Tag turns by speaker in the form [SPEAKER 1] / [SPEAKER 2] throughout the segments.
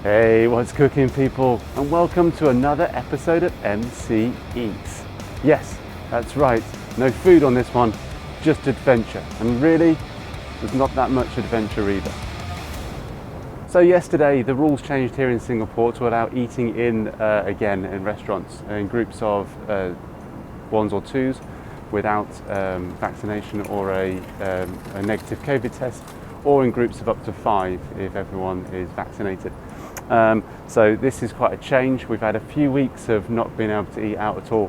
[SPEAKER 1] Hey, what's cooking, people? And welcome to another episode of MC Eats. Yes, that's right, no food on this one, just adventure. And really, there's not that much adventure either. So yesterday, the rules changed here in Singapore to allow eating in, again, in restaurants, in groups of ones or twos without vaccination or a negative COVID test, or in groups of up to 5 if everyone is vaccinated. So this is quite a change. We've had a few weeks of not being able to eat out at all,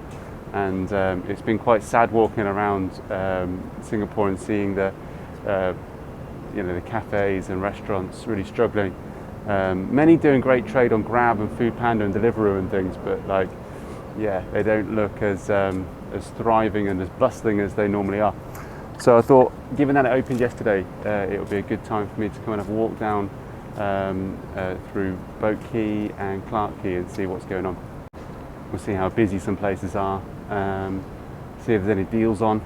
[SPEAKER 1] and it's been quite sad walking around Singapore and seeing the cafes and restaurants really struggling. Many doing great trade on Grab and Food Panda and Deliveroo and things, but they don't look as thriving and as bustling as they normally are. So I thought, given that it opened yesterday, it would be a good time for me to come and have a walk down through Boat Quay and Clarke Quay and see what's going on. We'll see how busy some places are, see if there's any deals on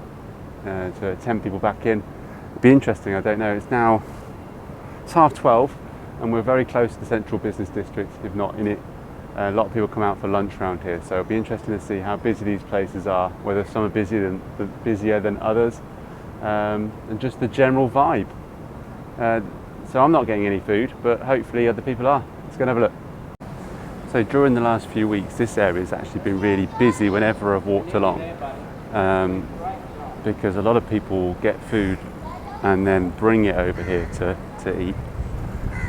[SPEAKER 1] to tempt people back in. It'd be interesting, I don't know. It's 12:30 and we're very close to the central business district, if not in it. A lot of people come out for lunch around here, so it'll be interesting to see how busy these places are, whether some are busier than others, and just the general vibe. So I'm not getting any food, but hopefully other people are. Let's go and have a look. So during the last few weeks, this area has actually been really busy whenever I've walked along, because a lot of people get food and then bring it over here to eat.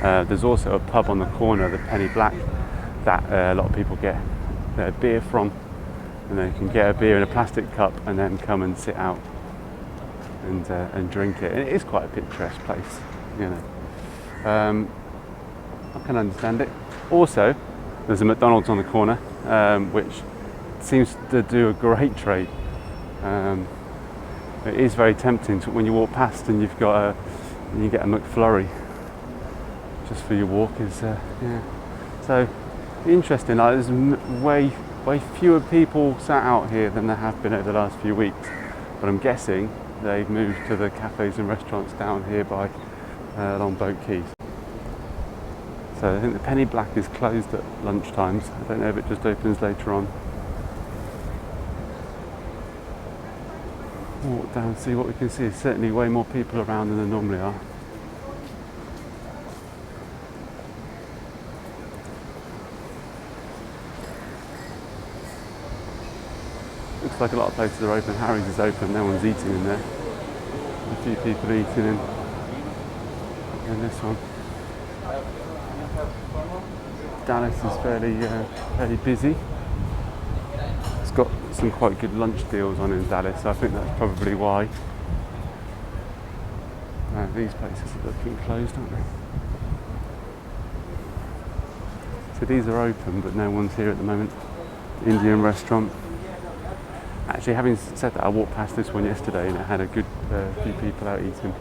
[SPEAKER 1] There's also a pub on the corner, the Penny Black, that a lot of people get their beer from, and they can get a beer in a plastic cup and then come and sit out and drink it. And it is quite a picturesque place, you know. I can understand it. Also, there's a McDonald's on the corner, which seems to do a great trade. It is very tempting when you walk past and you get a McFlurry just for your walk. So interesting. There's way fewer people sat out here than there have been over the last few weeks, but I'm guessing they've moved to the cafes and restaurants down here by along Boat Quay. So I think the Penny Black is closed at lunchtimes. I don't know if it just opens later on. Walk down and see what we can see. There's certainly way more people around than there normally are. Looks like a lot of places are open. Harry's is open, no one's eating in there. A few people eating in this one. Dallas is fairly busy. It's got some quite good lunch deals on in Dallas, so I think that's probably why. These places are looking closed, aren't they? So these are open, but no one's here at the moment. Indian restaurant. Actually, having said that, I walked past this one yesterday and it had a good few people out eating.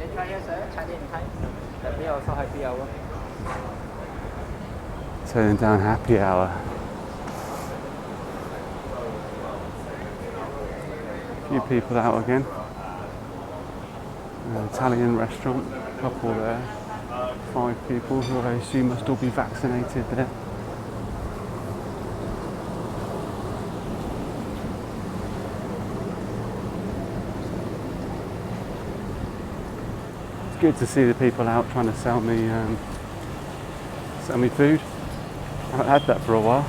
[SPEAKER 1] Turning down happy hour. A few people out again. An Italian restaurant, couple there. 5 people who I assume must all be vaccinated there. It's good to see the people out trying to sell me food. I haven't had that for a while.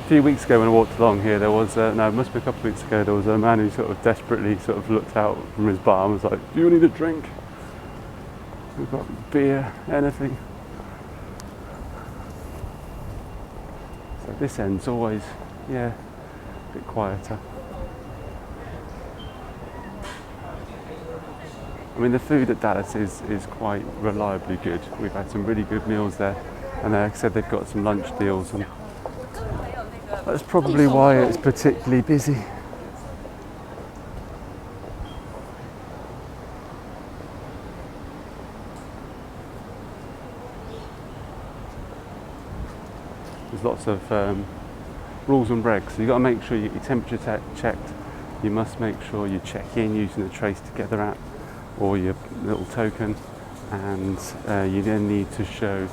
[SPEAKER 1] A few weeks ago when I walked along here, there was, it must be a couple of weeks ago, there was a man who sort of desperately looked out from his bar and was like, "Do you need a drink? We've got beer, anything." So this end's always, a bit quieter. I mean, the food at Dallas is quite reliably good. We've had some really good meals there, and like I said, they've got some lunch deals, and that's probably why it's particularly busy. There's lots of rules and regs, so you've got to make sure you get your temperature checked. You must make sure you check in using the Trace Together app or your little token, and you then need to show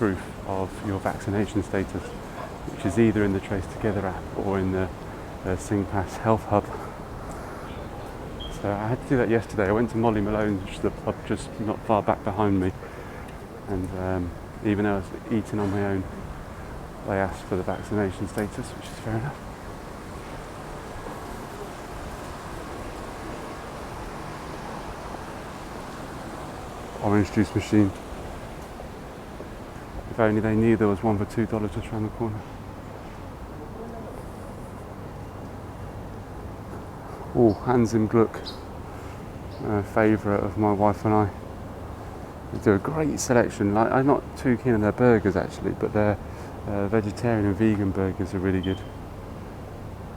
[SPEAKER 1] proof of your vaccination status, which is either in the Trace Together app or in the SingPass Health Hub. So I had to do that yesterday. I went to Molly Malone's, which is the pub just not far back behind me, and even though I was eating on my own, they asked for the vaccination status, which is fair enough. Orange juice machine. If only they knew there was one for $2 just around the corner. Oh, Hans im Glück, favourite of my wife and I. They do a great selection. Like, I'm not too keen on their burgers actually, but their vegetarian and vegan burgers are really good.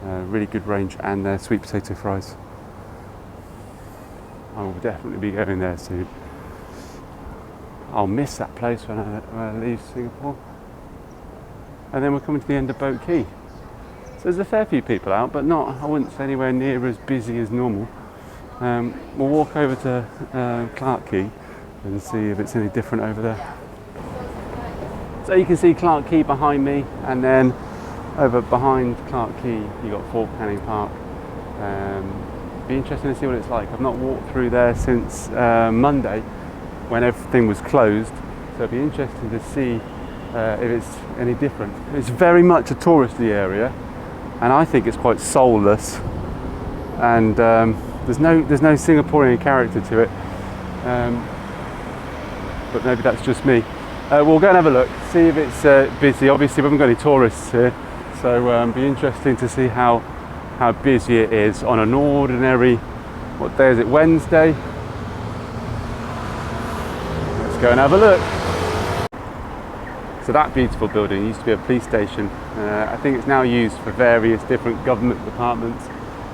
[SPEAKER 1] Really good range, and their sweet potato fries. I will definitely be going there soon. I'll miss that place when I leave Singapore. And then we're coming to the end of Boat Quay. So there's a fair few people out, but not, I wouldn't say anywhere near as busy as normal. We'll walk over to Clarke Quay and see if it's any different over there. So you can see Clarke Quay behind me, and then over behind Clarke Quay you've got Fort Canning Park. Be interesting to see what it's like. I've not walked through there since Monday, when everything was closed, so it'd be interesting to see if it's any different. It's very much a touristy area, and I think it's quite soulless, and there's no Singaporean character to it, but maybe that's just me. We'll go and have a look, see if it's busy. Obviously we haven't got any tourists here, so be interesting to see how busy it is on an ordinary, what day is it, Wednesday? Go and have a look. So that beautiful building used to be a police station. I think it's now used for various different government departments.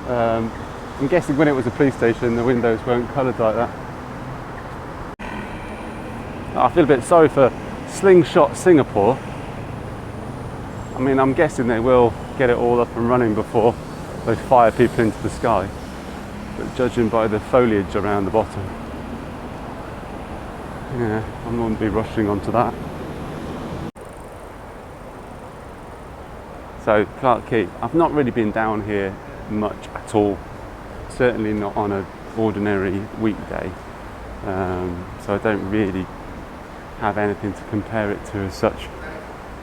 [SPEAKER 1] I'm guessing when it was a police station the windows weren't coloured like that. I feel a bit sorry for Slingshot Singapore. I mean, I'm guessing they will get it all up and running before they fire people into the sky, but judging by the foliage around the bottom, yeah, I wouldn't be rushing onto that. So Clarke Quay, I've not really been down here much at all, certainly not on an ordinary weekday, so I don't really have anything to compare it to as such,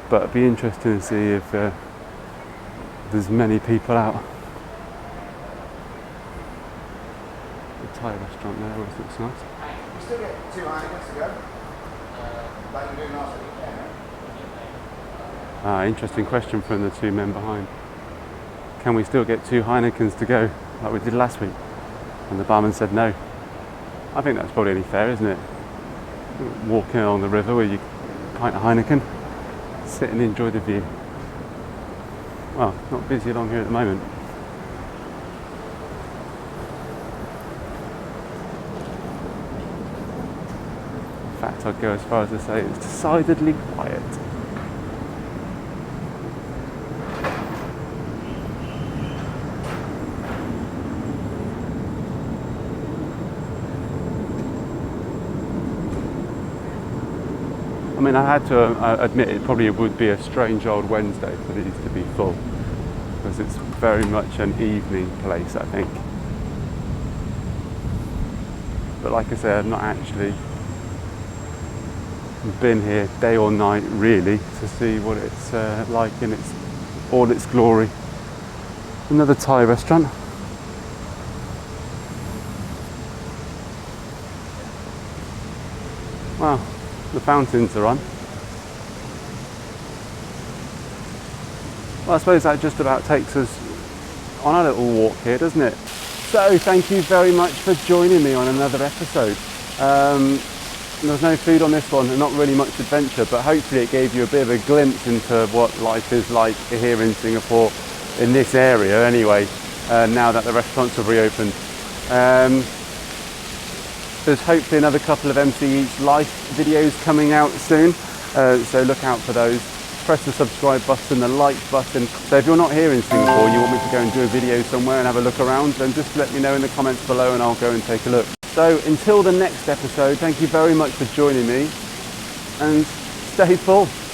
[SPEAKER 1] but it'd be interesting to see if there's many people out. The Thai restaurant there always looks nice.
[SPEAKER 2] You still get 2 Heinekens to go? Like you do last week, yeah?
[SPEAKER 1] Interesting question from the two men behind. Can we still get 2 Heinekens to go like we did last week? And the barman said no. I think that's probably only fair, isn't it? Walking along the river with your pint of Heineken, sit and enjoy the view. Well, not busy along here at the moment. In fact, I'd go as far as to say it's decidedly quiet. I mean, I had to admit it probably would be a strange old Wednesday for these to be full, because it's very much an evening place, I think. But like I said, I've not actually been here day or night really to see what it's like in all its glory. Another Thai restaurant. Wow, the fountains are on. Well, I suppose that just about takes us on a little walk here, doesn't it? So thank you very much for joining me on another episode. There's no food on this one and not really much adventure, but hopefully it gave you a bit of a glimpse into what life is like here in Singapore, in this area anyway, now that the restaurants have reopened. There's hopefully another couple of MC Eats Life videos coming out soon, so look out for those. Press the subscribe button, the like button. So if you're not here in Singapore, you want me to go and do a video somewhere and have a look around, then just let me know in the comments below and I'll go and take a look. So until the next episode, thank you very much for joining me, and stay full.